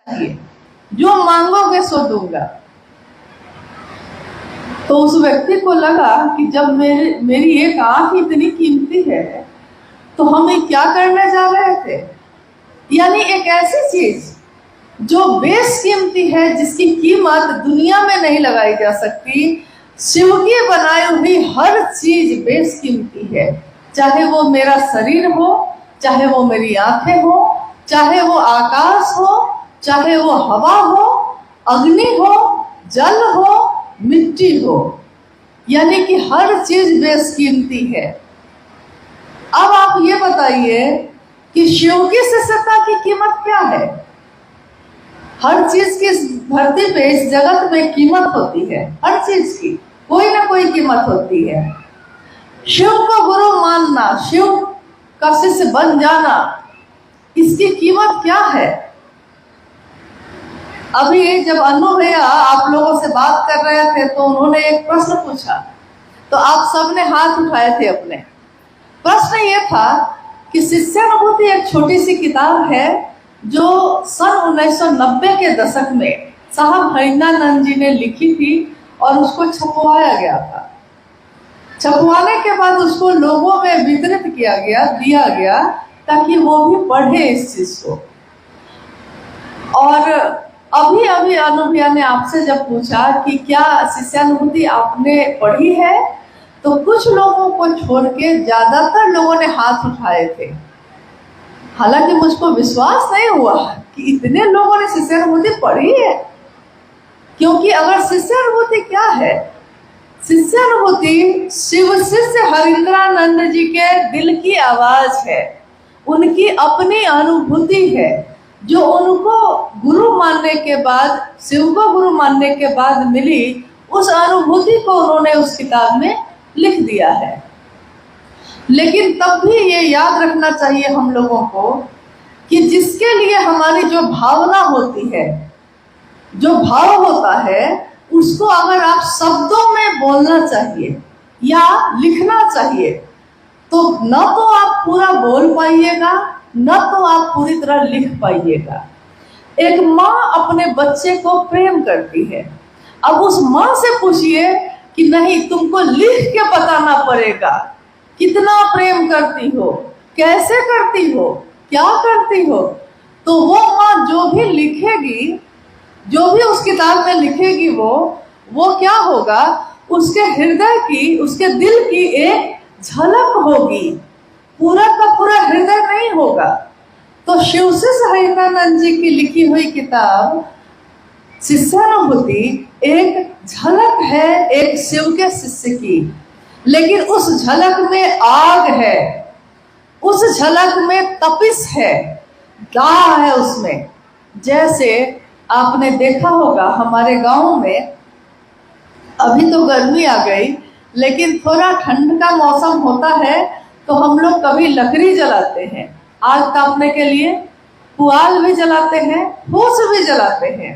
चाहिए, जो मांगोगे सो दूंगा। तो उस व्यक्ति को लगा कि जब मेरी एक आंख इतनी कीमती है तो हम ये क्या करने जा रहे थे। यानी एक ऐसी चीज जो बेशकीमती है, जिसकी कीमत दुनिया में नहीं लगाई जा सकती, शिव की बनाई हुई हर चीज बेशकीमती है। चाहे वो मेरा शरीर हो, चाहे वो मेरी आंखें हो, चाहे वो आकाश हो, चाहे वो हवा हो, अग्नि हो, जल हो, मिट्टी हो, यानी कि हर चीज बेशकीमती है। अब आप ये बताइए कि शिव की शिष्यता की कीमत क्या है। हर चीज की धरती पे इस जगत में कीमत होती है, हर चीज की कोई ना कोई कीमत होती है। शिव को गुरु मानना, शिव का शिष्य बन जाना, इसकी कीमत क्या है। अभी जब अनु भैया आप लोगों से बात कर रहे थे तो उन्होंने एक प्रश्न पूछा, तो आप सबने हाथ उठाए थे अपने। प्रश्न ये था कि शिष्यानुभूति एक छोटी सी किताब है जो सन 1990 के दशक में साहब हरिनानंद जी ने लिखी थी और उसको छपवाया गया था। छपवाने के बाद उसको लोगों में वितरित किया गया, दिया गया, ताकि वो भी पढ़े इस चीज को। और अभी अभी अनु भैया ने आपसे जब पूछा कि क्या शिष्यानुभूति आपने पढ़ी है, तो कुछ लोगों को छोड़ के ज्यादातर लोगों ने हाथ उठाए थे। हालांकि मुझको विश्वास नहीं हुआ कि इतने लोगों ने शिष्यानुभूति पढ़ी है, क्योंकि अगर शिष्यानुभूति क्या है, शिष्यानुभूति शिव शिष्य हरिंद्रानंद जी के दिल की आवाज है, उनकी अपनी अनुभूति है, जो उनको गुरु मानने के बाद, शिव को गुरु मानने के बाद मिली। उस अनुभूति को उन्होंने उस किताब में लिख दिया है। लेकिन तब भी ये याद रखना चाहिए हम लोगों को कि जिसके लिए हमारी जो भावना होती है, जो भाव होता है, उसको अगर आप शब्दों में बोलना चाहिए या लिखना चाहिए, तो न तो आप पूरा बोल पाइएगा, न तो आप पूरी तरह लिख पाइएगा। एक माँ अपने बच्चे को प्रेम करती है। अब उस माँ से पूछिए कि नहीं, तुमको लिख के बताना पड़ेगा कितना प्रेम करती हो, कैसे करती हो, क्या करती हो। तो वो माँ जो भी लिखेगी, जो भी उस किताब में लिखेगी, वो क्या होगा, उसके हृदय की, उसके दिल की एक झलक होगी, पूरा का पूरा हृदय नहीं होगा। तो शिव शिष्य हरिनानंद जी की लिखी हुई किताब शिष्यानुभूति एक झलक है एक शिव के शिष्य की। लेकिन उस झलक में आग है, उस झलक में तपिश है, दाह है उसमें। जैसे आपने देखा होगा हमारे गांव में, अभी तो गर्मी आ गई, लेकिन थोड़ा ठंड का मौसम होता है तो हम लोग कभी लकड़ी जलाते हैं आग तापने के लिए, पुआल भी जलाते हैं, फूस भी जलाते हैं।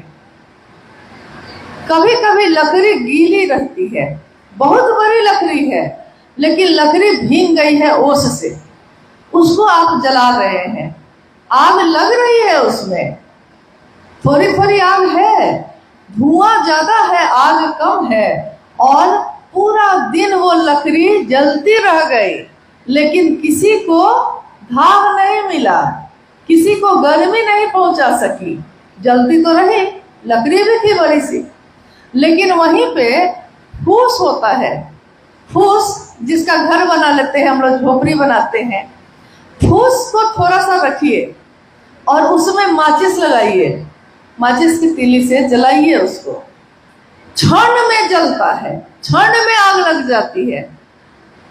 कभी कभी लकड़ी गीली रहती है, बहुत बड़ी लकड़ी है, लेकिन लकड़ी भीग गई है ओस से, उसको आप जला रहे हैं, आग लग रही है उसमें, थोड़ी थोड़ी आग है, धुआं ज्यादा है, आग कम है, और पूरा दिन वो लकड़ी जलती रह गई, लेकिन किसी को धाग नहीं मिला, किसी को गर्मी नहीं पहुंचा सकी। जलती तो रही, लकड़ी भी थी बड़ी सी, लेकिन वहीं पे फूस होता है, फूस जिसका घर बना लेते हैं हम लोग, झोपड़ी बनाते हैं, फूस को थोड़ा सा रखिए और उसमें माचिस लगाइए, माचिस की तीली से जलाइए उसको, क्षण में जलता है, क्षण में आग लग जाती है।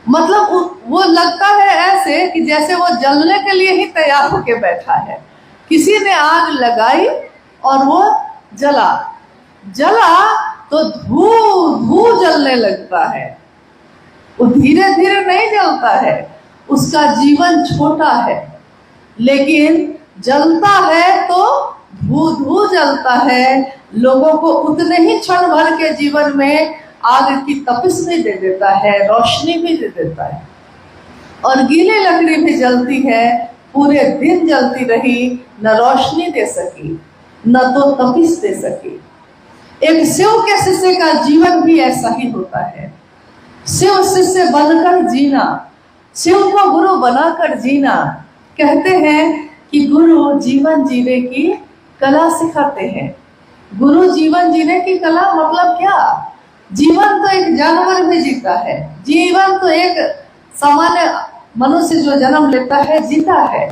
मतलब वो लगता है ऐसे कि जैसे वो जलने के लिए ही तैयार होके बैठा है। किसी ने आग लगाई और वो जला तो धू धू जलने लगता है। वो धीरे धीरे नहीं जलता है, उसका जीवन छोटा है, लेकिन जलता है तो धू धू जलता है। लोगों को उतने ही क्षण भर के जीवन में आग की तपिश भी दे देता है, रोशनी भी दे देता है। और गीली लकड़ी भी जलती है, पूरे दिन जलती रही, न रोशनी दे सकी। न तो तपिश दे सके। एक शिव के शिष्य का जीवन भी ऐसा ही होता है। शिव शिष्य बनकर जीना, शिव को गुरु बनाकर जीना। कहते हैं कि गुरु जीवन जीने की कला सिखाते हैं। गुरु जीवन जीने की कला मतलब क्या? जीवन तो एक जानवर भी जीता है, जीवन तो एक सामान्य मनुष्य जो जन्म लेता है जीता है,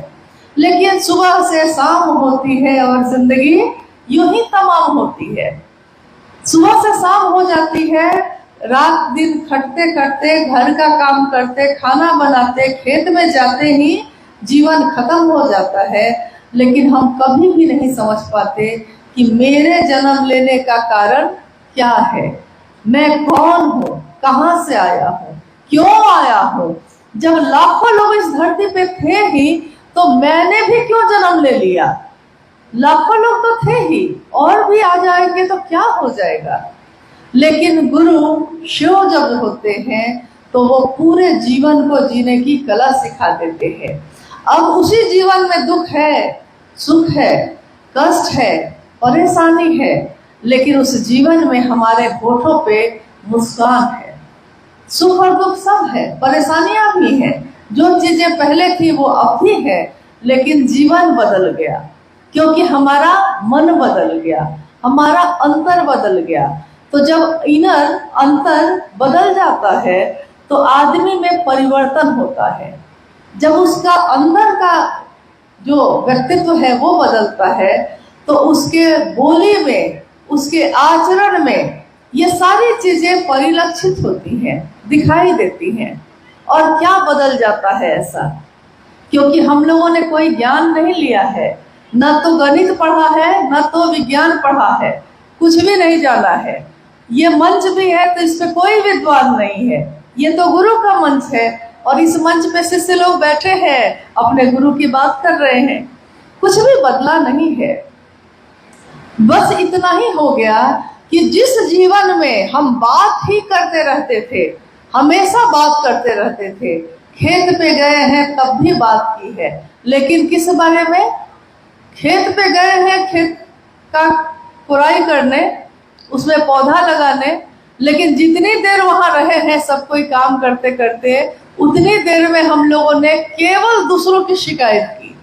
लेकिन सुबह से शाम होती है और जिंदगी यूं ही तमाम होती है। सुबह से शाम हो जाती है, रात दिन खटते खटते, घर का काम करते, खाना बनाते, खेत में जाते ही जीवन खत्म हो जाता है। लेकिन हम कभी भी नहीं समझ पाते कि मेरे जन्म लेने का कारण क्या है, मैं कौन हूँ, कहाँ से आया हूँ, क्यों आया हूँ। जब लाखों लोग इस धरती पे थे ही तो मैंने भी क्यों जन्म ले लिया? लाखों लोग तो थे ही, और भी आ जाएंगे तो क्या हो जाएगा। लेकिन गुरु शिव जब होते हैं तो वो पूरे जीवन को जीने की कला सिखा देते हैं। अब उसी जीवन में दुख है, सुख है, कष्ट है, परेशानी है, लेकिन उस जीवन में हमारे होठों पे मुस्कान है। सुख और दुख सब है, परेशानियां भी हैं, जो चीजें पहले थी वो अब भी है, लेकिन जीवन बदल गया क्योंकि हमारा मन बदल गया, हमारा अंतर बदल गया। तो जब इनर अंतर बदल जाता है तो आदमी में परिवर्तन होता है। जब उसका अंदर का जो व्यक्तित्व है वो बदलता है तो उसके बोली में, उसके आचरण में ये सारी चीजें परिलक्षित होती हैं, दिखाई देती हैं। और क्या बदल जाता है ऐसा? क्योंकि हम लोगों ने कोई ज्ञान नहीं लिया है, न तो गणित पढ़ा है, न तो विज्ञान पढ़ा है, कुछ भी नहीं जाना है। ये मंच भी है तो इस पे कोई विद्वान नहीं है, ये तो गुरु का मंच है और इस मंच पे शिष्य लोग बैठे हैं, अपने गुरु की बात कर रहे हैं। कुछ भी बदला नहीं है। बस इतना ही हो गया कि जिस जीवन में हम बात ही करते रहते थे, हमेशा बात करते रहते थे, खेत पे गए हैं तब भी बात की है, लेकिन किस बारे में? खेत पे गए हैं खेत का खुराई करने, उसमें पौधा लगाने, लेकिन जितनी देर वहां रहे हैं सब कोई काम करते करते, उतनी देर में हम लोगों ने केवल दूसरों की शिकायत की।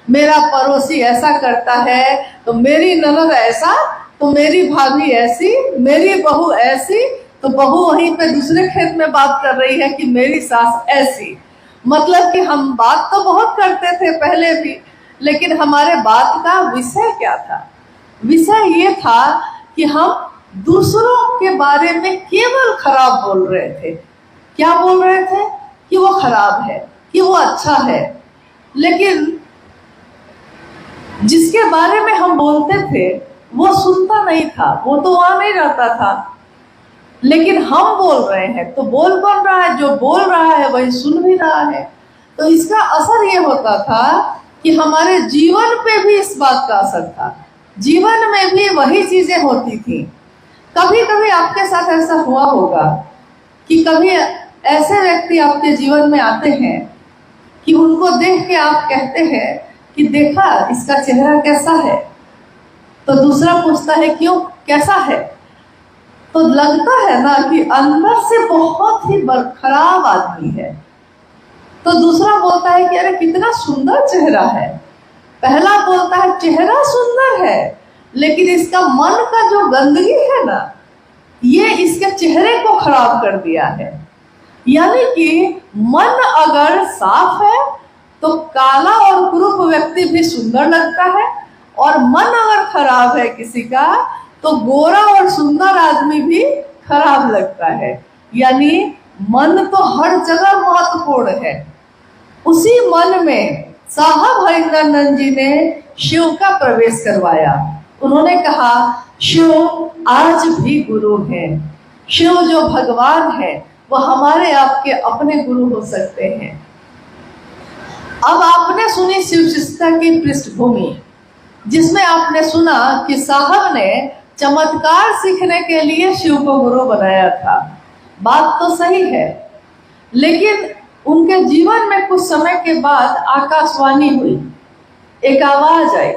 मेरा पड़ोसी ऐसा करता है, तो मेरी ननद ऐसा, तो मेरी भाभी ऐसी, मेरी बहू ऐसी, तो बहू वहीं पे दूसरे खेत में बात कर रही है कि मेरी सास ऐसी। मतलब कि हम बात तो बहुत करते थे पहले भी, लेकिन हमारे बात का विषय क्या था? विषय ये था कि हम दूसरों के बारे में केवल खराब बोल रहे थे। क्या बोल रहे थे? कि वो खराब है, कि वो अच्छा है। लेकिन जिसके बारे में हम बोलते थे वो सुनता नहीं था, वो तो वहां नहीं रहता था, लेकिन हम बोल रहे हैं तो बोल कौन रहा है? जो बोल रहा है वही सुन भी रहा है। तो इसका असर ये होता था कि हमारे जीवन पे भी इस बात का असर था, जीवन में भी वही चीजें होती थी। कभी कभी आपके साथ ऐसा हुआ होगा कि कभी ऐसे व्यक्ति आपके जीवन में आते हैं कि उनको देख के आप कहते हैं कि देखा इसका चेहरा कैसा है, तो दूसरा पूछता है क्यों, कैसा है? तो लगता है ना कि अंदर से बहुत ही खराब आदमी है। तो दूसरा बोलता है कि अरे कितना सुंदर चेहरा है। पहला बोलता है चेहरा सुंदर है, लेकिन इसका मन का जो गंदगी है ना, ये इसके चेहरे को खराब कर दिया है। यानी कि मन अगर साफ है तो काला और कुरूप व्यक्ति भी सुंदर लगता है, और मन अगर खराब है किसी का तो गोरा और सुंदर आदमी भी खराब लगता है। यानी मन तो हर जगह महत्वपूर्ण है। उसी मन में साहब हरिंदर जी ने शिव का प्रवेश करवाया। उन्होंने कहा शिव आज भी गुरु हैं, शिव जो भगवान है वो हमारे आपके अपने गुरु हो सकते हैं। अब आपने सुनी शिव शिष्यता की पृष्ठभूमि, जिसमें आपने सुना कि साहब ने चमत्कार सीखने के लिए शिव को गुरु बनाया था। बात तो सही है, लेकिन उनके जीवन में कुछ समय के बाद आकाशवाणी हुई, एक आवाज आई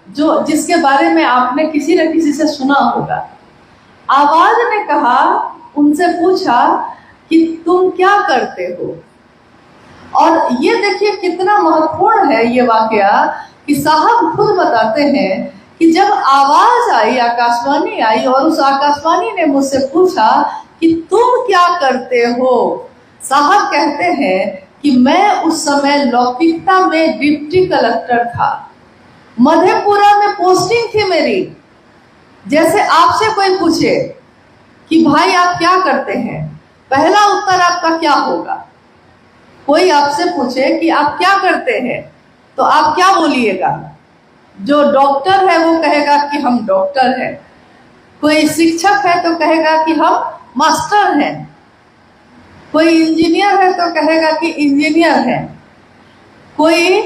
जो जिसके बारे में आपने किसी न किसी से सुना होगा। आवाज ने कहा, उनसे पूछा कि तुम क्या करते हो। और ये देखिए कितना महत्वपूर्ण है ये वाकया कि साहब खुद बताते हैं कि जब आवाज आई, आकाशवाणी आई, और उस आकाशवाणी ने मुझसे पूछा कि तुम क्या करते हो। साहब कहते हैं कि मैं उस समय लौकिकता में डिप्टी कलेक्टर था, मधेपुरा में पोस्टिंग थी मेरी। जैसे आपसे कोई पूछे कि भाई आप क्या करते हैं, पहला उत्तर आपका क्या होगा। कोई आपसे पूछे कि आप क्या करते हैं तो आप क्या बोलिएगा। जो डॉक्टर है वो कहेगा कि हम डॉक्टर हैं, कोई शिक्षक है तो कहेगा कि हम मास्टर हैं, कोई इंजीनियर है तो कहेगा कि इंजीनियर है, कोई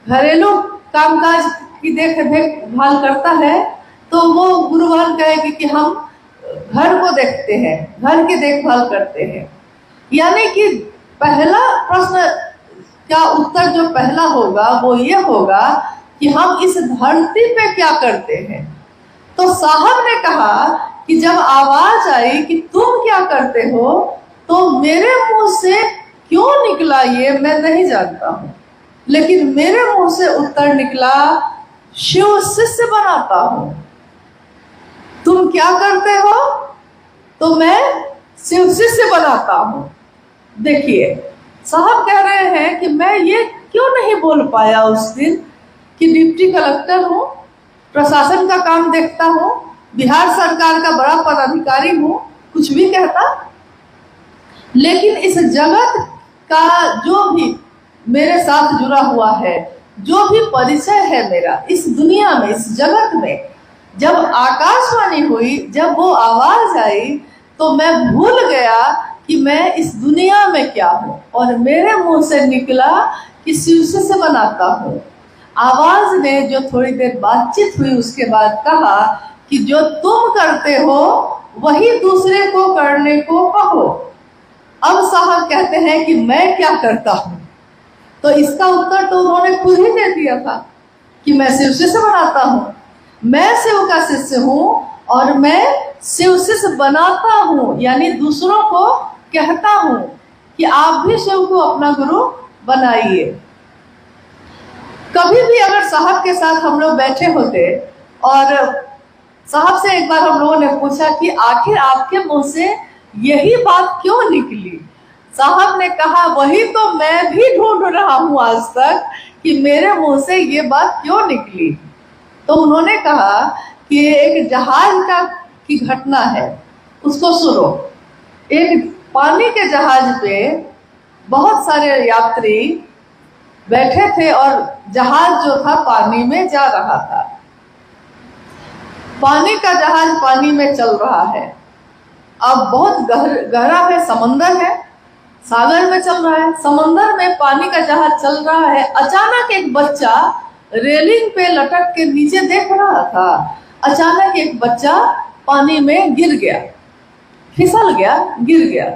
घरेलू कामकाज की देखभाल करता है तो वो गुरुवान कहेगी कि हम घर को देखते हैं, घर की देखभाल करते हैं। यानी कि पहला प्रश्न का उत्तर जो पहला होगा वो ये होगा कि हम इस धरती पे क्या करते हैं। तो साहब ने कहा कि जब आवाज आई कि तुम क्या करते हो, तो मेरे मुंह से क्यों निकला ये मैं नहीं जानता हूं, लेकिन मेरे मुंह से उत्तर निकला, शिव शिष्य बनाता हूं। तुम क्या करते हो, तो मैं शिव शिष्य बनाता हूं। देखिए साहब कह रहे हैं कि मैं ये क्यों नहीं बोल पाया उस दिन कि डिप्टी कलेक्टर हूँ, प्रशासन का काम देखता हूँ, बिहार सरकार का बड़ा पदाधिकारी हूँ, कुछ भी कहता। लेकिन इस जगत का जो भी मेरे साथ जुड़ा हुआ है, जो भी परिचय है मेरा इस दुनिया में, इस जगत में, जब आकाशवाणी हुई, जब वो आवाज आई, तो मैं भूल गया कि मैं इस दुनिया में क्या हूँ, और मेरे मुंह से निकला कि शिव से बनाता हूँ। आवाज ने जो थोड़ी देर बातचीत हुई उसके बाद कहा कि जो तुम करते हो वही दूसरे को करने को कहो। अब साहब कहते हैं कि मैं क्या करता हूँ, तो इसका उत्तर तो उन्होंने खुद ही दे दिया था कि मैं शिव से बनाता हूँ, मैं शिव का शिष्य हूँ और मैं शिव शिष्य बनाता हूँ, यानी दूसरों को कहता हूँ कि आप भी शिव को अपना गुरु बनाइए। कभी भी अगर साहब के साथ हम लोग बैठे होते और साहब से एक बार हम लोगों ने पूछा कि आखिर आपके मुंह से यही बात क्यों निकली, साहब ने कहा वही तो मैं भी ढूंढ रहा हूं आज तक कि मेरे मुंह से ये बात क्यों निकली। तो उन्होंने कहा कि एक जहाज की घटना है, उसको सुनो। एक पानी के जहाज पे बहुत सारे यात्री बैठे थे और जहाज जो था पानी में जा रहा था। पानी का जहाज पानी में चल रहा है, अब बहुत गहरा है, समंदर है, सागर में चल रहा है, समंदर में पानी का जहाज चल रहा है। अचानक एक बच्चा रेलिंग पे लटक के नीचे देख रहा था, अचानक एक बच्चा पानी में गिर गया, फिसल गया, गिर गया।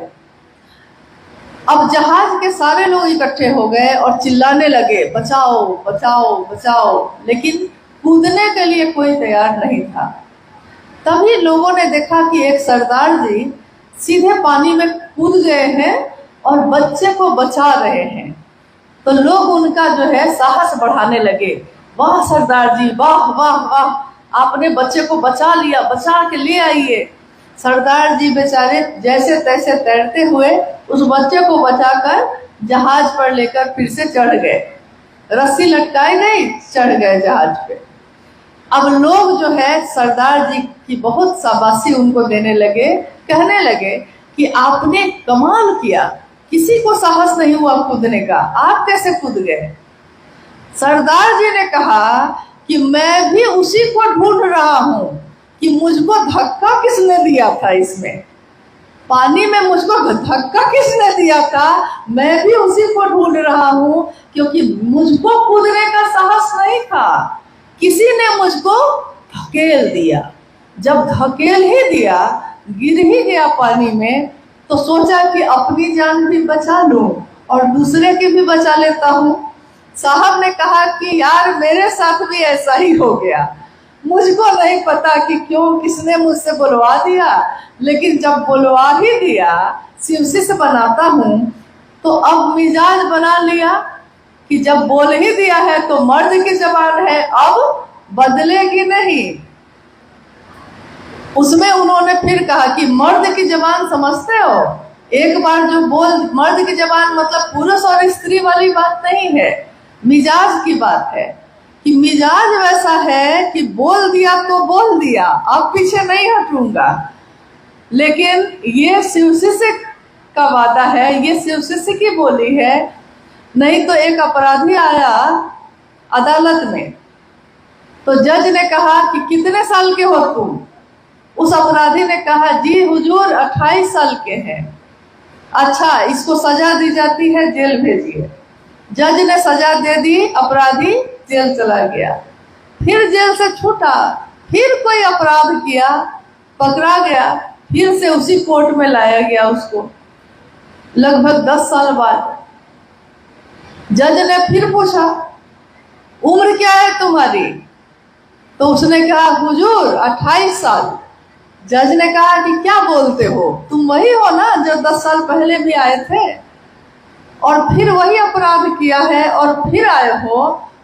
अब जहाज के सारे लोग इकट्ठे हो गए और चिल्लाने लगे बचाओ बचाओ बचाओ, लेकिन कूदने के लिए कोई तैयार नहीं था। तभी लोगों ने देखा कि एक सरदार जी सीधे पानी में कूद गए हैं और बच्चे को बचा रहे हैं। तो लोग उनका जो है साहस बढ़ाने लगे, वाह सरदार जी, वाह वाह वाह, आपने बच्चे को बचा लिया, बचा के ले आइए। सरदार जी बेचारे जैसे तैसे तैरते हुए उस बच्चे को बचाकर जहाज पर लेकर फिर से चढ़ गए, रस्सी लटकाई गई, चढ़ गए जहाज पे। अब लोग जो है सरदार जी की बहुत शाबाशी उनको देने लगे, कहने लगे कि आपने कमाल किया, किसी को साहस नहीं हुआ कूदने का, आप कैसे कूद गए। सरदार जी ने कहा कि मैं भी उसी को ढूंढ रहा हूँ कि मुझको धक्का किसने दिया था, इसमें पानी में मुझको धक्का किसने दिया था, मैं भी उसी को ढूंढ रहा हूँ, क्योंकि मुझको कूदने का साहस नहीं था, किसी ने मुझको धकेल दिया। जब धकेल ही दिया, गिर ही गया पानी में, तो सोचा कि अपनी जान भी बचा लूं और दूसरे की भी बचा लेता हूँ। साहब ने कहा कि यार मेरे साथ भी ऐसा ही हो गया, मुझको नहीं पता कि क्यों, किसने मुझसे बुलवा दिया, लेकिन जब बुलवा ही दिया, शिवसी से बनाता हूँ, तो अब मिजाज बना लिया कि जब बोल ही दिया है तो मर्द की जबान है, अब बदलेगी नहीं। उसमें उन्होंने फिर कहा कि मर्द की जबान समझते हो, एक बार जो बोल, मर्द की जबान मतलब पुरुष और स्त्री वाली बात नहीं है, मिजाज की बात है, कि मिजाज वैसा है कि बोल दिया तो बोल दिया, अब पीछे नहीं हटूंगा। लेकिन ये शिवशिष्य का वादा है, ये शिवशिष्य की बोली है। नहीं तो एक अपराधी आया अदालत में, तो जज ने कहा कि कितने साल के हो तुम? उस अपराधी ने कहा जी हुजूर 28 साल के हैं। अच्छा, इसको सजा दी जाती है, जेल भेजिए। जज ने सजा दे दी, अपराधी जेल चला गया। फिर जेल से छूटा, फिर कोई अपराध किया, पकड़ा गया, फिर से उसी कोर्ट में लाया गया उसको, लगभग 10 साल बाद। जज ने फिर पूछा उम्र क्या है तुम्हारी? तो उसने कहा हुजूर 28 साल। जज ने कहा कि क्या बोलते हो, तुम वही हो ना जो 10 साल पहले भी आए थे, और फिर वही अपराध किया है और फिर आए हो,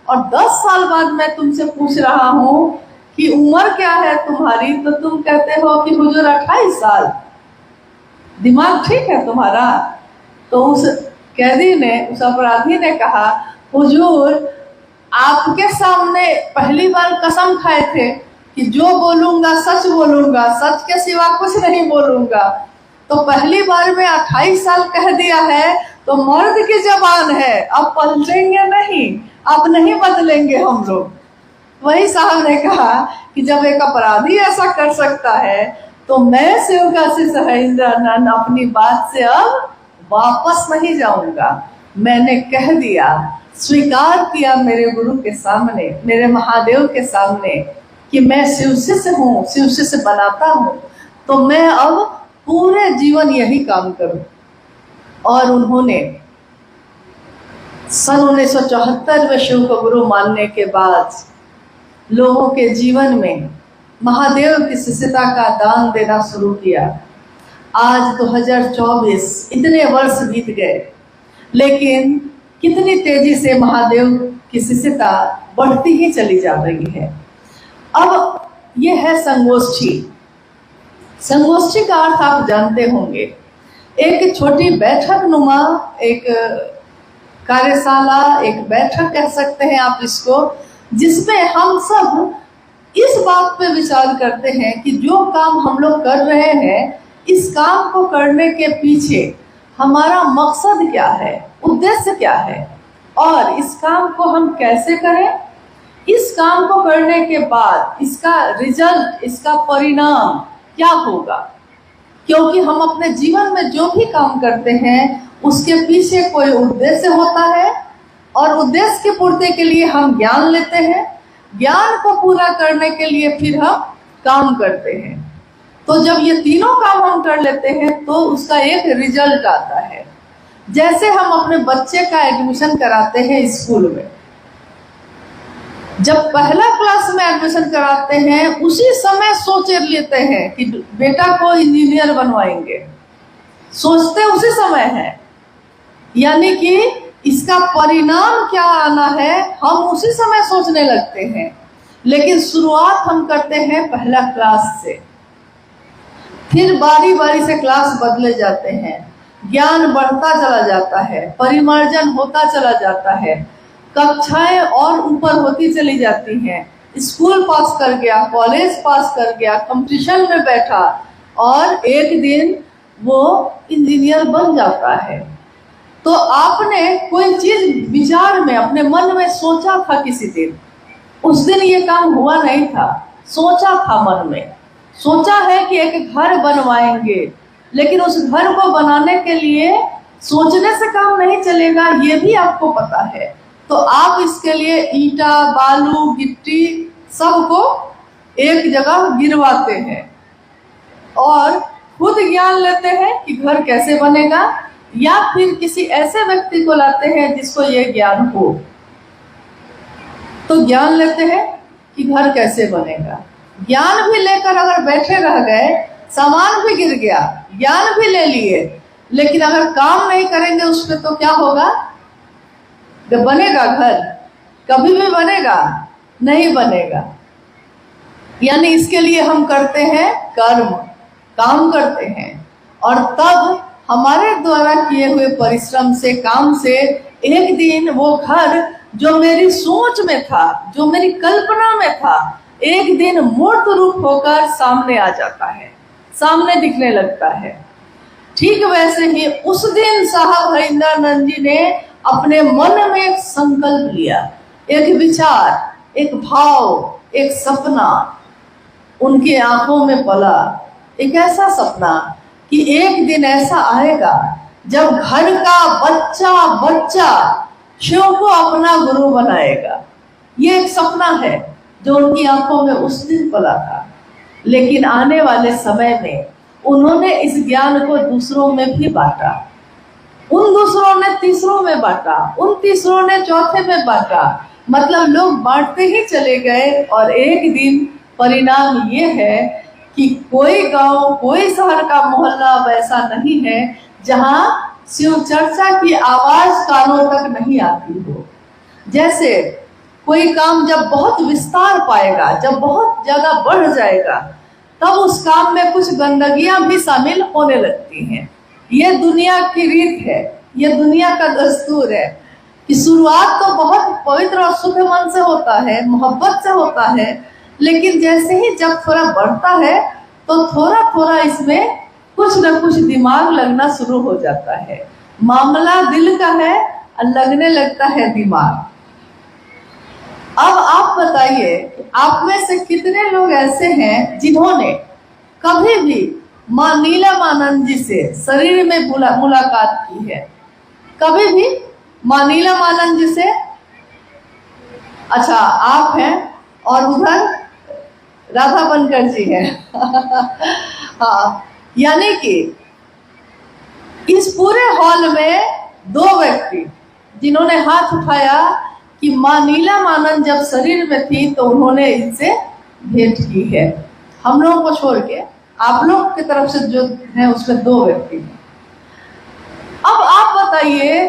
और 10 साल बाद मैं तुमसे पूछ रहा हूँ कि उम्र क्या है तुम्हारी, तो तुम कहते हो कि हुजूर 28 साल। दिमाग ठीक है तुम्हारा? तो उस कैदी ने, उस अपराधी ने कहा हुजूर आपके सामने पहली बार कसम खाए थे कि जो बोलूंगा सच बोलूंगा, सच के सिवा कुछ नहीं बोलूंगा, तो पहली बार में 28 साल कह दिया है, तो मर्द की जबान है, अब पलटेंगे नहीं, अब नहीं बदलेंगे हम लोग। वही साहब ने कहा कि जब एक अपराधी ऐसा कर सकता है, तो मैं शिवकाशी सहेंद्रानंद अपनी बात से अब वापस नहीं जाऊंगा। मैंने कह दिया, स्वीकार किया मेरे गुरु के सामने, मेरे महादेव के सामने, कि मैं शिवशिष्य हूँ, शिवशिष्य बनाता हूँ, तो मैं अब पूरे जीवन यही काम करूं। और उन्होंने सन 1974 में शिव को गुरु मानने के बाद लोगों के जीवन में महादेव की शिष्यता का दान देना शुरू किया। आज 2024, इतने वर्ष बीत गए, लेकिन कितनी तेजी से महादेव की शिष्यता बढ़ती ही चली जा रही है। अब ये है संगोष्ठी। संगोष्ठी का अर्थ आप जानते होंगे, एक छोटी बैठक नुमा, एक कार्यशाला, एक बैठक कह सकते हैं आप इसको, जिसमें हम सब इस बात पे विचार करते हैं कि जो काम हम लोग कर रहे हैं, इस काम को करने के पीछे हमारा मकसद क्या है, उद्देश्य क्या है, और इस काम को हम कैसे करें, इस काम को करने के बाद इसका रिजल्ट, इसका परिणाम क्या होगा। क्योंकि हम अपने जीवन में जो भी काम करते हैं उसके पीछे कोई उद्देश्य होता है, और उद्देश्य की पूर्ति के लिए हम ज्ञान लेते हैं, ज्ञान को पूरा करने के लिए फिर हम काम करते हैं। तो जब ये तीनों काम हम कर लेते हैं तो उसका एक रिजल्ट आता है। जैसे हम अपने बच्चे का एडमिशन कराते हैं स्कूल में, जब पहला क्लास में एडमिशन कराते हैं उसी समय सोच लेते हैं कि बेटा को इंजीनियर बनवाएंगे, सोचते उसी समय है, यानी कि इसका परिणाम क्या आना है हम उसी समय सोचने लगते हैं। लेकिन शुरुआत हम करते हैं पहला क्लास से, फिर बारी बारी से क्लास बदले जाते हैं, ज्ञान बढ़ता चला जाता है, परिमार्जन होता चला जाता है, कक्षाएं और ऊपर होती चली जाती हैं, स्कूल पास कर गया, कॉलेज पास कर गया, कंपटीशन में बैठा, और एक दिन वो इंजीनियर बन जाता है। तो आपने कोई चीज विचार में अपने मन में सोचा था किसी दिन, उस दिन ये काम हुआ नहीं था, सोचा था मन में, सोचा है कि एक घर बनवाएंगे, लेकिन उस घर को बनाने के लिए सोचने से काम नहीं चलेगा, ये भी आपको पता है। तो आप इसके लिए ईंटा, बालू, गिट्टी सबको एक जगह गिरवाते हैं और खुद ज्ञान लेते हैं कि घर कैसे बनेगा, या फिर किसी ऐसे व्यक्ति को लाते हैं जिसको ये ज्ञान हो। तो ज्ञान लेते हैं कि घर कैसे बनेगा। ज्ञान भी लेकर अगर बैठे रह गए, सामान भी गिर गया, ज्ञान भी ले लिए, लेकिन अगर काम नहीं करेंगे उस पर तो क्या होगा? जब बनेगा घर? कभी भी बनेगा? नहीं बनेगा। यानी इसके लिए हम करते हैं कर्म, काम करते हैं, और तब हमारे द्वारा किए हुए परिश्रम से, काम से एक दिन वो घर जो मेरी सोच में था, जो मेरी कल्पना में था, एक दिन मूर्त रूप होकर सामने आ जाता है, सामने दिखने लगता है। ठीक वैसे ही उस दिन साहब हरिंद्रानंद जी ने अपने मन में एक संकल्प लिया, एक विचार, एक भाव, एक सपना उनकी आंखों में पला। एक ऐसा सपना कि एक दिन ऐसा आएगा जब घर का बच्चा बच्चा शिव को अपना गुरु बनाएगा। ये एक सपना है जो उनकी आंखों में उस दिन पला था। लेकिन आने वाले समय में उन्होंने इस ज्ञान को दूसरों में भी बांटा। उन दूसरों ने तीसरों में बांटा, उन तीसरों ने चौथे में बांटा। मतलब लोग बांटते ही चले गए, और एक दिन परिणाम ये है कि कोई गांव, कोई शहर का मोहल्ला वैसा नहीं है जहां शिव चर्चा की आवाज कानों तक नहीं आती हो। जैसे कोई काम जब बहुत विस्तार पाएगा, जब बहुत ज्यादा बढ़ जाएगा, तब उस काम में कुछ गंदगियां भी शामिल होने लगती हैं। ये दुनिया की रीत है, ये दुनिया का दस्तूर है कि शुरुआत तो बहुत पवित्र और शुद्ध मन से होता है, मोहब्बत से होता है, लेकिन जैसे ही जब थोड़ा बढ़ता है तो थोड़ा थोड़ा इसमें कुछ न कुछ दिमाग लगना शुरू हो जाता है। मामला दिल का है और लगने लगता है दिमाग। अब आप बताइए, आप में से कितने लोग ऐसे हैं जिन्होंने कभी भी माँ नीलमानंद जी से शरीर में मुलाकात की है? कभी भी माँ नीलमानंद जी से? अच्छा, आप हैं, और उधर राधा बनकर जी हैं। हाँ, यानी कि इस पूरे हॉल में दो व्यक्ति जिन्होंने हाथ उठाया कि माँ नीलमानंद जब शरीर में थी तो उन्होंने इनसे भेंट की है। हम लोगों को छोड़ के आप लोग की तरफ से जो है उसमें दो व्यक्ति हैं। अब आप बताइए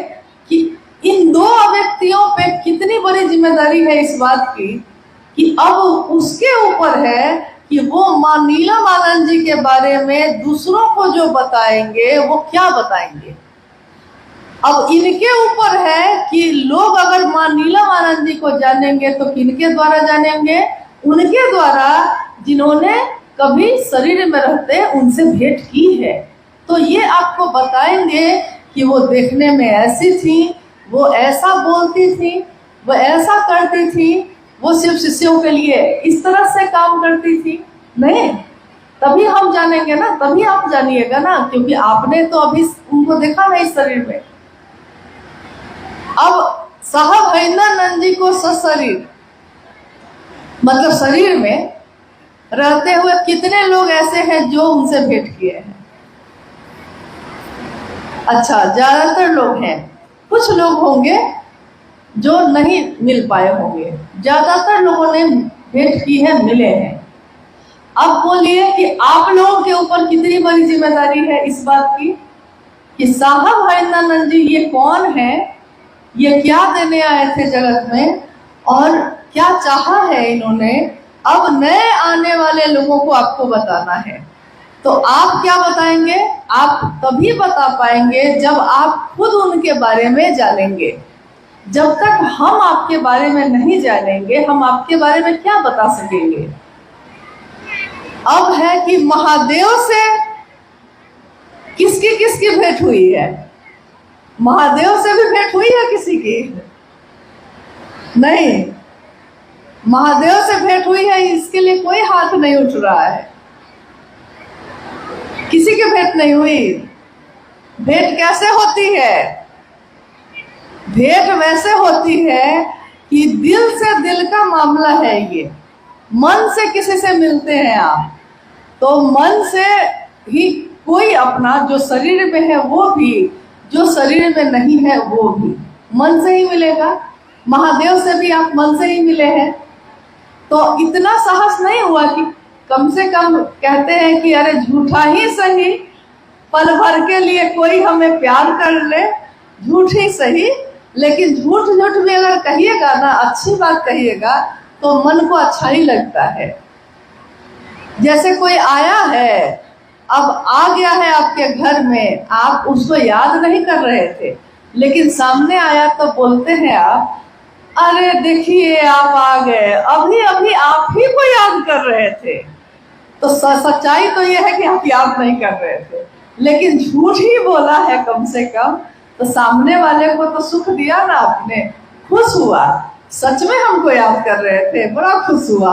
कि इन दो व्यक्तियों पे कितनी बड़ी जिम्मेदारी है इस बात की कि अब उसके ऊपर है कि वो माँ नीलमानंद जी के बारे में दूसरों को जो बताएंगे वो क्या बताएंगे। अब इनके ऊपर है कि लोग अगर माँ नीलमानंद जी को जानेंगे तो किनके द्वारा जानेंगे? उनके द्वारा जिन्होंने कभी शरीर में रहते उनसे भेंट की है। तो ये आपको बताएंगे कि वो देखने में ऐसी थी, वो ऐसा बोलती थी, वो ऐसा करती थी, वो सिर्फ शिष्यों के लिए इस तरह से काम करती थी। नहीं, तभी हम जानेंगे ना, तभी आप जानिएगा ना, क्योंकि आपने तो अभी उनको देखा नहीं शरीर में। अब साहब हरिंद्रानंद जी को सशरीर, मतलब शरीर में रहते हुए कितने लोग ऐसे हैं जो उनसे भेंट किए हैं? अच्छा, ज्यादातर लोग हैं, कुछ लोग होंगे जो नहीं मिल पाए होंगे, ज्यादातर लोगों ने भेंट की है, मिले हैं। अब बोलिए कि आप लोगों के ऊपर कितनी बड़ी जिम्मेदारी है इस बात की कि साहब हरिंद्रानंद जी ये कौन है, ये क्या देने आए थे जगत में, और क्या चाहा है इन्होंने, अब नए आने वाले लोगों को आपको बताना है। तो आप क्या बताएंगे? आप तभी बता पाएंगे जब आप खुद उनके बारे में जानेंगे। जब तक हम आपके बारे में नहीं जानेंगे, हम आपके बारे में क्या बता सकेंगे? अब है कि महादेव से किसकी किसकी भेंट हुई है? महादेव से भी भेंट हुई है किसी की? नहीं, महादेव से भेंट हुई है इसके लिए कोई हाथ नहीं उठ रहा है। किसी की भेंट नहीं हुई। भेंट कैसे होती है? भेंट वैसे होती है कि दिल से दिल का मामला है। ये मन से किसी से मिलते हैं आप, तो मन से ही कोई अपना जो शरीर में है वो भी, जो शरीर में नहीं है वो भी मन से ही मिलेगा। महादेव से भी आप मन से ही मिले हैं, तो इतना साहस नहीं हुआ कि कम से कम कहते हैं कि अरे झूठा ही सही, पल भर के लिए कोई हमें प्यार कर ले, झूठ ही सही, लेकिन झूठ झूठ भी अगर कहिएगा ना, अच्छी बात कहिएगा तो मन को अच्छा ही लगता है। जैसे कोई आया है, अब आ गया है आपके घर में, आप उसको याद नहीं कर रहे थे, लेकिन सामने आया तो बोलते हैं आप, अरे देखिए आप आ गए, अभी अभी आप ही को याद कर रहे थे। तो सच्चाई तो यह है कि आप याद नहीं कर रहे थे, लेकिन झूठ ही बोला है कम से कम, तो सामने वाले को तो सुख दिया ना आपने, खुश हुआ, सच में हमको याद कर रहे थे, बड़ा खुश हुआ।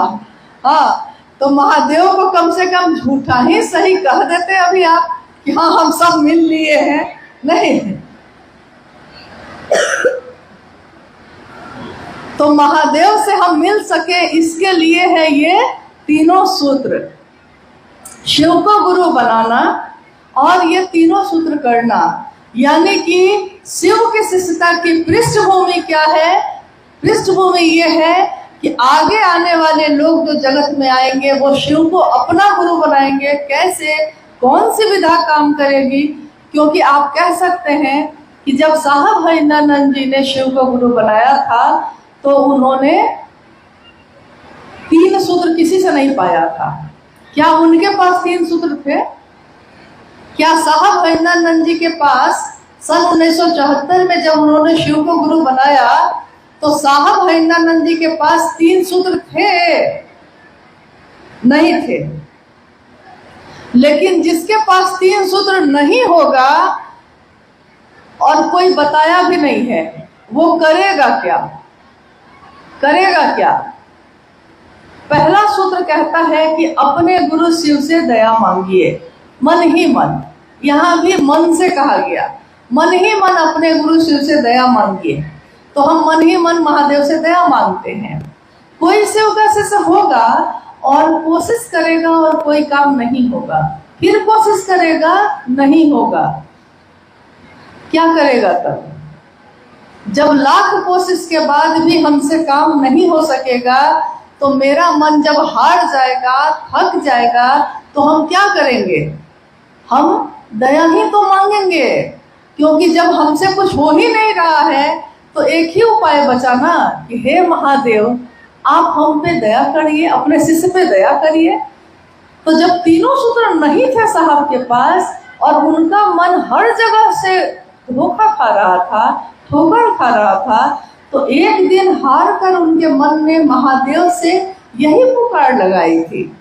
हाँ, तो महादेव को कम से कम झूठा ही सही कह देते अभी आप कि हाँ हम सब मिल लिए हैं, नहीं। तो महादेव से हम मिल सके इसके लिए है ये तीनों सूत्र, शिव को गुरु बनाना और ये तीनों सूत्र करना। यानी कि शिव की शिष्यता की पृष्ठभूमि क्या है? पृष्ठभूमि ये है कि आगे आने वाले लोग जो जगत में आएंगे वो शिव को अपना गुरु बनाएंगे। कैसे, कौन सी विधा काम करेगी? क्योंकि आप कह सकते हैं कि जब साहब हरिंद्रानंद जी ने शिव को गुरु बनाया था तो उन्होंने 3 सूत्र किसी से नहीं पाया था। क्या उनके पास 3 सूत्र थे? क्या साहब हरिंद्रानंद जी के पास सन 1974 में जब उन्होंने शिव को गुरु बनाया तो साहब हरिंद्रानंद जी के पास 3 सूत्र थे? नहीं थे। लेकिन जिसके पास 3 सूत्र नहीं होगा और कोई बताया भी नहीं है, वो करेगा क्या? करेगा क्या? पहला सूत्र कहता है कि अपने गुरु शिव से दया मांगिए, मन ही मन। यहाँ भी मन से कहा गया, मन ही मन अपने गुरु शिव से दया मांगिए। तो हम मन ही मन महादेव से दया मांगते हैं। कोई शिव का शिष्य होगा और कोशिश करेगा और कोई काम नहीं होगा, फिर कोशिश करेगा, नहीं होगा, क्या करेगा तब? जब लाख कोशिश के बाद भी हमसे काम नहीं हो सकेगा तो मेरा मन जब हार जाएगा, थक जाएगा, तो हम क्या करेंगे? हम दया ही तो मांगेंगे, क्योंकि जब हमसे कुछ हो ही नहीं रहा है तो एक ही उपाय बचा ना कि हे महादेव आप हम पे दया करिए, अपने शिष्य पे दया करिए। तो जब तीनों सूत्र नहीं थे साहब के पास और उनका मन हर जगह से धोखा खा रहा था, ठोकर खा रहा था, तो एक दिन हार कर उनके मन में महादेव से यही पुकार लगाई थी,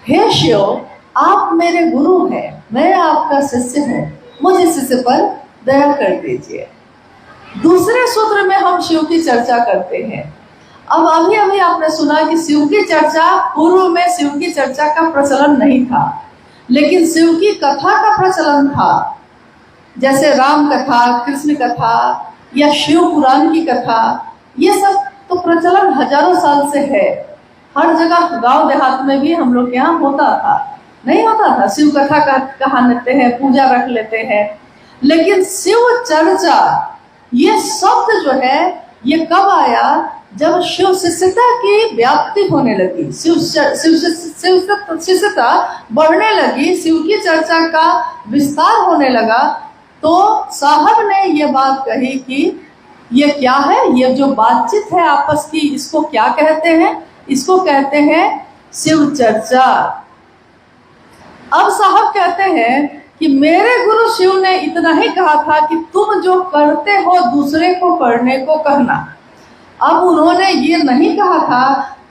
हे शिव आप मेरे गुरु हैं, मैं आपका शिष्य हूँ, मुझ शिष्य पर दया कर दीजिए। दूसरे सूत्र में हम शिव की चर्चा करते हैं। अब अभी अभी आपने सुना कि शिव की चर्चा, पूर्व में शिव की चर्चा का प्रचलन नहीं था, लेकिन शिव की कथा का प्रचलन था। जैसे राम कथा, कृष्ण कथा या शिव पुराण की कथा, ये सब तो प्रचलन हजारों साल से है। हर जगह गांव देहात में भी हम लोग के यहाँ होता था, नहीं होता था? शिव कथा का कहा लेते हैं, पूजा रख लेते हैं। लेकिन शिव चर्चा ये शब्द जो है ये कब आया? जब शिव शिष्यता की व्याप्ति होने लगी, शिष्यता बढ़ने लगी, शिव की चर्चा का विस्तार होने लगा, तो साहब ने ये बात कही कि ये क्या है, ये जो बातचीत है आपस की, इसको क्या कहते हैं? इसको कहते हैं शिव चर्चा। अब साहब कहते हैं कि मेरे गुरु शिव ने इतना ही कहा था कि तुम जो करते हो दूसरे को करने को कहना। अब उन्होंने ये नहीं कहा था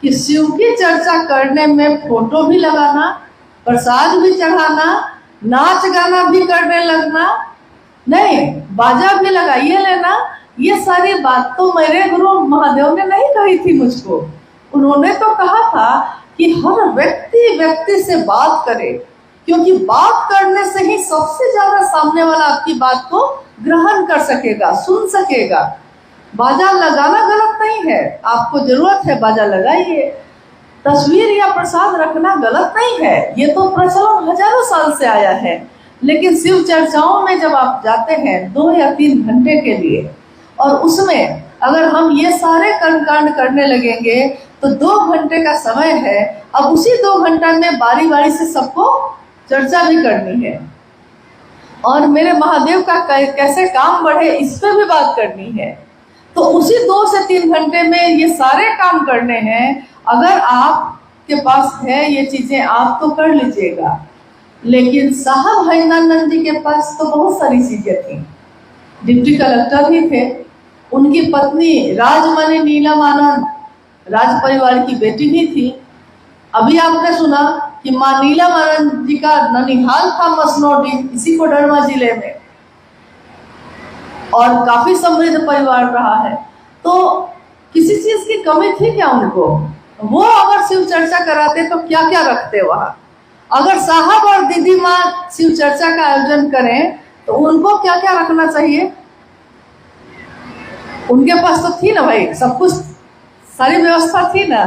कि शिव की चर्चा करने में फोटो भी लगाना, प्रसाद भी चढ़ाना, नाच गाना भी करने लगना, नहीं, बाजा भी लगाइए लेना। ये सारी बात तो मेरे गुरु महादेव ने नहीं कही थी मुझको। उन्होंने तो कहा था कि हर व्यक्ति से बात करे, क्योंकि बात करने से ही सबसे ज्यादा सामने वाला आपकी बात को ग्रहण कर सकेगा, सुन सकेगा। बाजा लगाना गलत नहीं है, आपको जरूरत है बाजा लगाइए। तस्वीर या प्रसाद रखना गलत नहीं है, ये तो प्रचलन हजारों साल से आया है। लेकिन शिव चर्चाओं में जब आप जाते हैं 2 या 3 घंटे के लिए और उसमें अगर हम ये सारे कर्मकांड करने लगेंगे तो 2 घंटे का समय है, अब उसी 2 घंटा में बारी बारी से सबको चर्चा भी करनी है और मेरे महादेव का कैसे काम बढ़े इस पे भी बात करनी है। तो उसी 2 से 3 घंटे में ये सारे काम करने हैं। अगर आपके पास है ये चीजें आप तो कर लीजिएगा, लेकिन साहब हरिनानंद जी के पास तो बहुत सारी चीजें थी। डिप्टी कलेक्टर ही थे, उनकी पत्नी राजमणि नीलम आनंद राज परिवार की बेटी भी थी। अभी आपने सुना कि मां नीलम आनंद जी का ननिहाल था मसनौडी, इसी कोडरमा जिले में, और काफी समृद्ध परिवार रहा है। तो किसी चीज की कमी थी क्या उनको? वो अगर शिव चर्चा कराते तो क्या क्या रखते वहां? अगर साहब और दीदी माँ शिव चर्चा का आयोजन करें तो उनको क्या क्या रखना चाहिए? उनके पास तो थी ना भाई, सब कुछ, सारी व्यवस्था थी ना,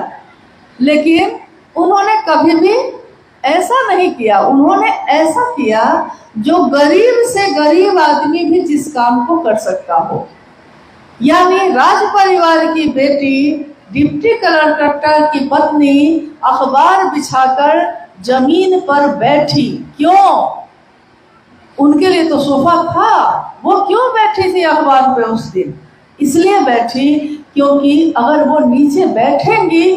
लेकिन उन्होंने कभी भी ऐसा नहीं किया। उन्होंने ऐसा किया जो गरीब से गरीब आदमी भी जिस काम को कर सकता हो। यानी राज परिवार की बेटी, डिप्टी कलेक्टर की पत्नी अखबार बिछाकर जमीन पर बैठी। क्यों? उनके लिए तो सोफा था, वो क्यों बैठी थी अखबार पे उस दिन? इसलिए बैठी क्योंकि अगर वो नीचे बैठेंगी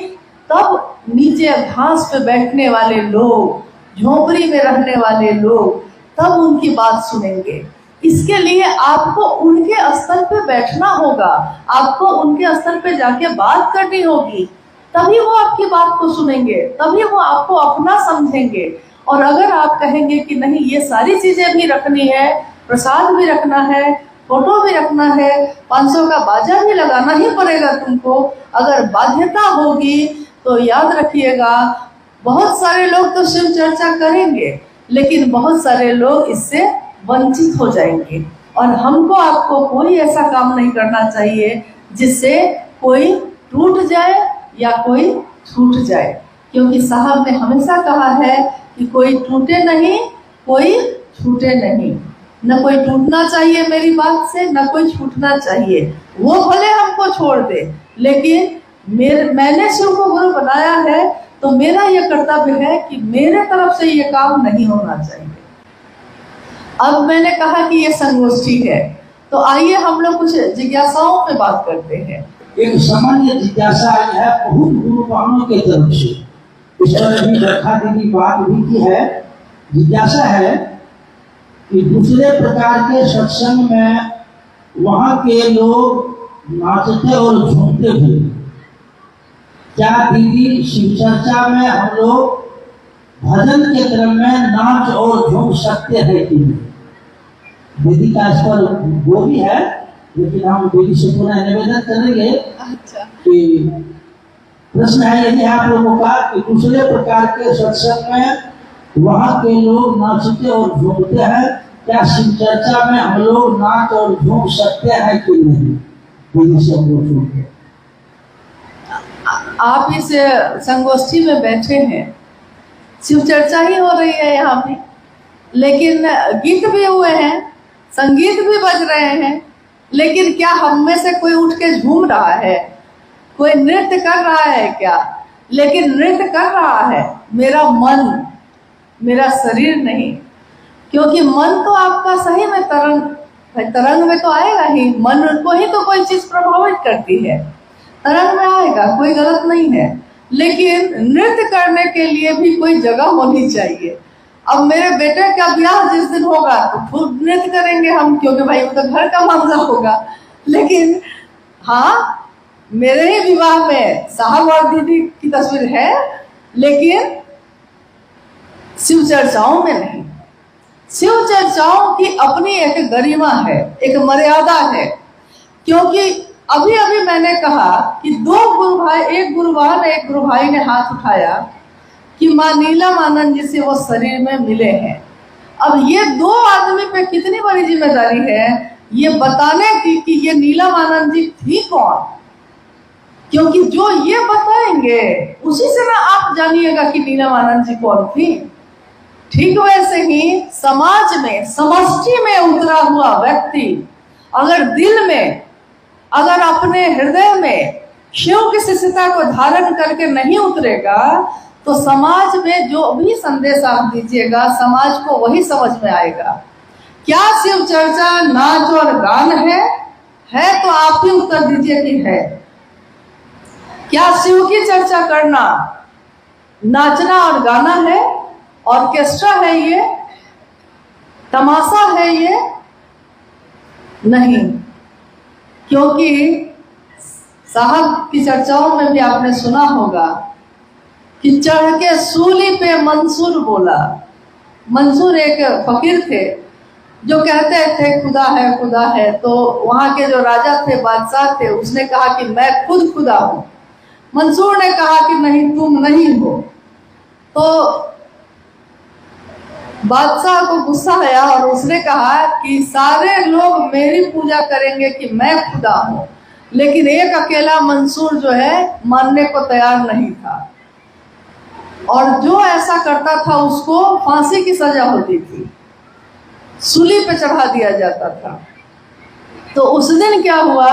तब नीचे घास पे बैठने वाले लोग, झोपड़ी में रहने वाले लोग तब उनकी बात सुनेंगे। इसके लिए आपको उनके स्तर पे बैठना होगा, आपको उनके स्तर पे जाके बात करनी होगी, तभी वो आपकी बात को सुनेंगे, तभी वो आपको अपना समझेंगे। और अगर आप कहेंगे कि नहीं ये सारी चीजें भी रखनी है, प्रसाद भी रखना है, फोटो भी रखना है, 500 का बाजा भी लगाना ही पड़ेगा तुमको, अगर बाध्यता होगी तो याद रखिएगा बहुत सारे लोग तो शिव चर्चा करेंगे, लेकिन बहुत सारे लोग इससे वंचित हो जाएंगे। और हमको आपको कोई ऐसा काम नहीं करना चाहिए जिससे कोई टूट जाए या कोई छूट जाए, क्योंकि साहब ने हमेशा कहा है कि कोई टूटे नहीं, कोई छूटे नहीं। न कोई टूटना चाहिए मेरी बात से, न कोई छूटना चाहिए। वो भले हमको छोड़ दे, लेकिन मैंने शिव को गुरु बनाया है तो मेरा यह कर्तव्य है कि मेरे तरफ से ये काम नहीं होना चाहिए। अब मैंने कहा कि ये संगोष्ठी है, तो आइए हम लोग कुछ जिज्ञासाओं पे बात करते हैं। एक सामान्य जिज्ञासा है बहुत गुरुवानों के तरफ से, इस पर भी रखा दीदी बात भी की है। जिज्ञासा है कि दूसरे प्रकार के सत्संग में वहाँ के लोग नाचते और झूमते थे, क्या दीदी शिव चर्चा में हम लोग भजन के क्रम में नाच और झूम सकते हैं कि नहीं? दीदी का इस पर वो भी है, लेकिन हम दीदी से पुनः निवेदन करेंगे। अच्छा। कि प्रश्न है यदि आप लोगों का कि दूसरे प्रकार के सत्संग में वहाँ के लोग नाचते और झूमते हैं, क्या शिव चर्चा में हम लोग नाच और झूम सकते हैं कि नहीं? दीदी से हम लोग आप इस संगोष्ठी में बैठे हैं, शिव चर्चा ही हो रही है यहाँ पे, लेकिन गीत भी हुए हैं, संगीत भी बज रहे हैं, लेकिन क्या हम में से कोई उठ के झूम रहा है? कोई नृत्य कर रहा है क्या? लेकिन नृत्य कर रहा है मेरा मन, मेरा शरीर नहीं, क्योंकि मन तो आपका सही में तरंग में तो आएगा ही, मन को ही तो कोई चीज प्रभावित करती है, तरंग में आएगा, कोई गलत नहीं है। लेकिन नृत्य करने के लिए भी कोई जगह होनी चाहिए। अब मेरे बेटे का ब्याह जिस दिन होगा तो खूब नृत्य करेंगे हम, क्योंकि भाई वो तो घर का मामला होगा। लेकिन हाँ, मेरे ही विवाह में साहब और दीदी की तस्वीर है, लेकिन शिव चर्चाओं में नहीं। शिव चर्चाओं की अपनी एक गरिमा है, एक मर्यादा है, क्योंकि अभी अभी मैंने कहा कि 2 गुरु भाई, एक गुरु भाई ने हाथ उठाया कि मां नीलम आनंद जी से वो शरीर में मिले हैं। अब ये 2 आदमी पे कितनी बड़ी जिम्मेदारी है ये बताने की कि ये नीलम आनंद जी थी कौन, क्योंकि जो ये बताएंगे उसी से ना आप जानिएगा कि नीलम आनंद जी कौन थी। ठीक वैसे ही समाज में, समष्टि में उतरा हुआ व्यक्ति अगर दिल में अगर अपने हृदय में शिव की शिष्यता को धारण करके नहीं उतरेगा तो समाज में जो भी संदेश आप दीजिएगा समाज को वही समझ में आएगा। क्या शिव चर्चा नाच और गान है तो आप ही उत्तर दीजिए कि है। क्या शिव की चर्चा करना नाचना और गाना है, ऑर्केस्ट्रा है, ये तमाशा है? ये नहीं, क्योंकि साहब की चर्चाओं में भी आपने सुना होगा कि चढ़ के सूली पे मंसूर बोला। मंसूर एक फकीर थे जो कहते थे खुदा है खुदा है। तो वहां के जो राजा थे, बादशाह थे, उसने कहा कि मैं खुद खुदा हूं। मंसूर ने कहा कि नहीं, तुम नहीं हो। तो बादशाह को गुस्सा आया और उसने कहा कि सारे लोग मेरी पूजा करेंगे कि मैं खुदा हूं, लेकिन एक अकेला मंसूर जो है मानने को तैयार नहीं था, और जो ऐसा करता था उसको फांसी की सजा होती थी, सूली पे चढ़ा दिया जाता था। तो उस दिन क्या हुआ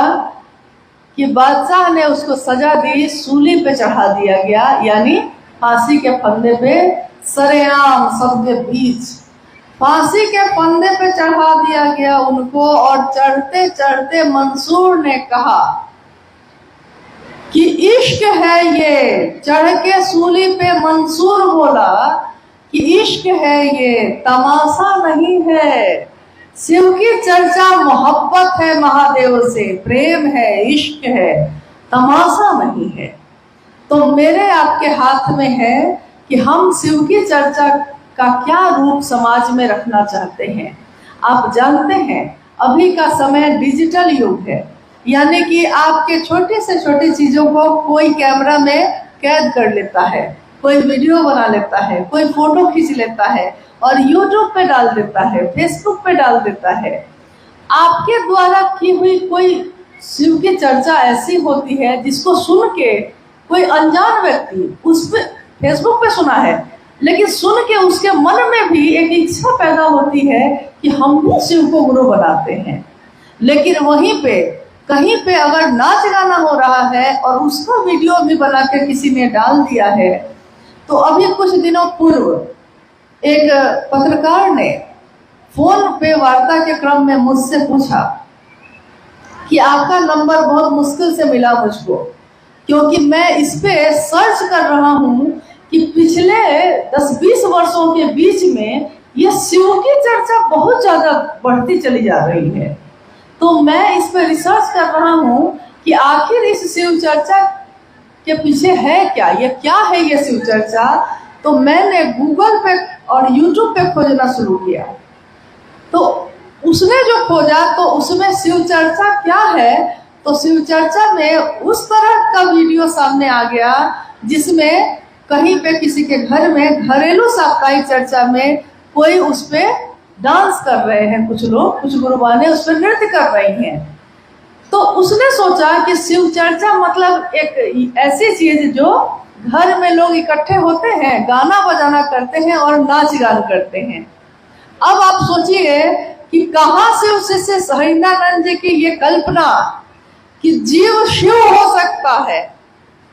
कि बादशाह ने उसको सजा दी, सूली पे चढ़ा दिया गया, यानी फांसी के फंदे पे सरेआम सबके बीच फांसी के फंदे पे चढ़ा दिया गया उनको। और चढ़ते चढ़ते मंसूर ने कहा कि इश्क है ये, चढ़ के सूली पे मंसूर बोला कि इश्क है ये, तमाशा नहीं है। शिव की चर्चा मोहब्बत है, महादेव से प्रेम है, इश्क है, तमाशा नहीं है। तो मेरे आपके हाथ में है कि हम शिव की चर्चा का क्या रूप समाज में रखना चाहते हैं। आप जानते हैं अभी का समय डिजिटल युग है, यानी कि आपके छोटे से छोटी चीजों को कोई कैमरा में कैद कर लेता है, कोई वीडियो बना लेता है, कोई फोटो खींच लेता है और यूट्यूब पे डाल देता है, फेसबुक पे डाल देता है। आपके द्वारा की हुई कोई शिव की चर्चा ऐसी होती है जिसको सुन के कोई अनजान व्यक्ति उस पे फेसबुक पे सुना है, लेकिन सुन के उसके मन में भी एक इच्छा पैदा होती है कि हम भी शिव को गुरु बनाते हैं। लेकिन वहीं पे कहीं पे अगर नाच गाना हो रहा है और उसका वीडियो भी बना के किसी ने डाल दिया है, तो अभी कुछ दिनों पूर्व एक पत्रकार ने फोन पे वार्ता के क्रम में मुझसे पूछा कि आपका नंबर बहुत मुश्किल से मिला मुझको, क्योंकि मैं इस पे सर्च कर रहा हूँ कि पिछले 10-20 वर्षों के बीच में ये शिव की चर्चा बहुत ज्यादा बढ़ती चली जा रही है। तो मैं इस पे रिसर्च कर रहा हूँ कि आखिर इस शिव चर्चा के पीछे है क्या, ये क्या है ये शिव चर्चा। तो मैंने गूगल पे और यूट्यूब पे खोजना शुरू किया, तो उसने जो खोजा तो उसमें शिव चर्चा क्या है, तो शिव चर्चा में उस तरह का वीडियो सामने आ गया जिसमें कहीं पे किसी के घर में घरेलू साप्ताहिक चर्चा में कोई उस पे डांस कर रहे हैं, कुछ लोग, कुछ गुरुबाने उस पर नृत्य कर रही हैं। तो उसने सोचा कि शिव चर्चा मतलब एक ऐसी चीज जो घर में लोग इकट्ठे होते हैं, गाना बजाना करते हैं और नाच गान करते हैं। अब आप सोचिए कि कहाँ से उससे हरिंद्रानंद जी की ये कल्पना कि जीव शिव हो सकता है,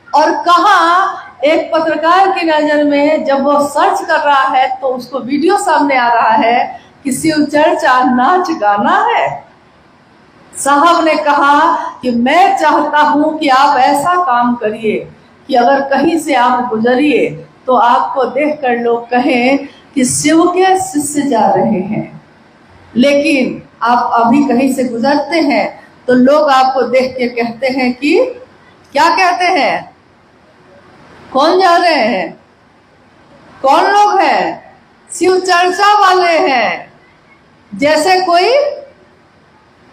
और कहाँ एक पत्रकार की नजर में जब वो सर्च कर रहा है तो उसको वीडियो सामने आ रहा है कि शिव चर्चा नाच गाना है। साहब ने कहा कि मैं चाहता हूं कि आप ऐसा काम करिए कि अगर कहीं से आप गुजरिए तो आपको देखकर लोग कहें कि शिव के शिष्य जा रहे हैं। लेकिन आप अभी कहीं से गुजरते हैं तो लोग आपको देख के कहते हैं कि क्या कहते हैं, कौन जा रहे हैं, कौन लोग हैं, शिव चर्चा वाले हैं। जैसे कोई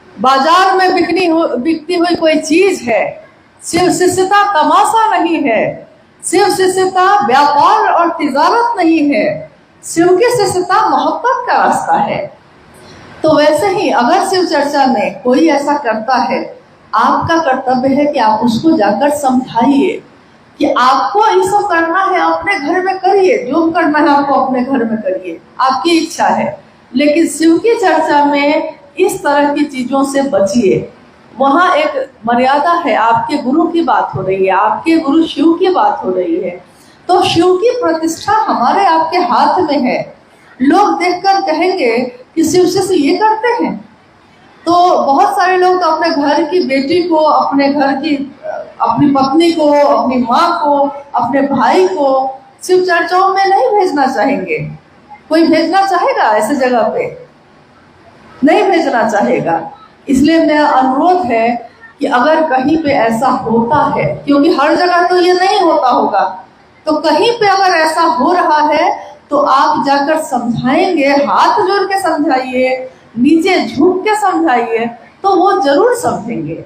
बाजार में बिकती हुई कोई चीज है। शिव शिष्यता तमाशा नहीं है, शिव शिष्यता व्यापार और तिजारत नहीं है, शिव की शिष्यता मोहब्बत का रास्ता है। तो वैसे ही अगर शिव चर्चा में कोई ऐसा करता है, आपका कर्तव्य है कि आप उसको जाकर समझाइए कि आपको ये सब करना है अपने घर में करिए, जो करना है आपको अपने घर में करिए, आपकी इच्छा है। लेकिन शिव की चर्चा में इस तरह की चीजों से बचिए। वहाँ एक मर्यादा है, आपके गुरु की बात हो रही है, आपके गुरु शिव की बात हो रही है, तो शिव की प्रतिष्ठा हमारे आपके हाथ में है। लोग देखकर कहेंगे कि शिव से ये करते हैं। तो बहुत सारे लोग तो अपने घर की बेटी को, अपने घर की अपनी पत्नी को, अपनी माँ को, अपने भाई को शिव चर्चाओं में नहीं भेजना चाहेंगे। कोई भेजना चाहेगा ऐसे जगह पे? नहीं भेजना चाहेगा। इसलिए मेरा अनुरोध है कि अगर कहीं पे ऐसा होता है, क्योंकि हर जगह तो ये नहीं होता होगा, तो कहीं पे अगर ऐसा हो रहा है तो आप जाकर समझाएंगे, हाथ जोड़ के समझाइए, नीचे झुक के समझाइए, तो वो जरूर समझेंगे।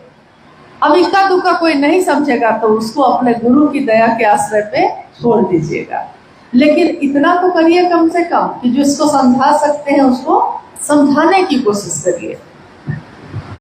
अब इक्का दुक्का कोई नहीं समझेगा तो उसको अपने गुरु की दया के आश्रय पे छोड़ दीजिएगा। लेकिन इतना तो करिए कम से कम कि जिसको समझा सकते हैं उसको समझाने की कोशिश करिए।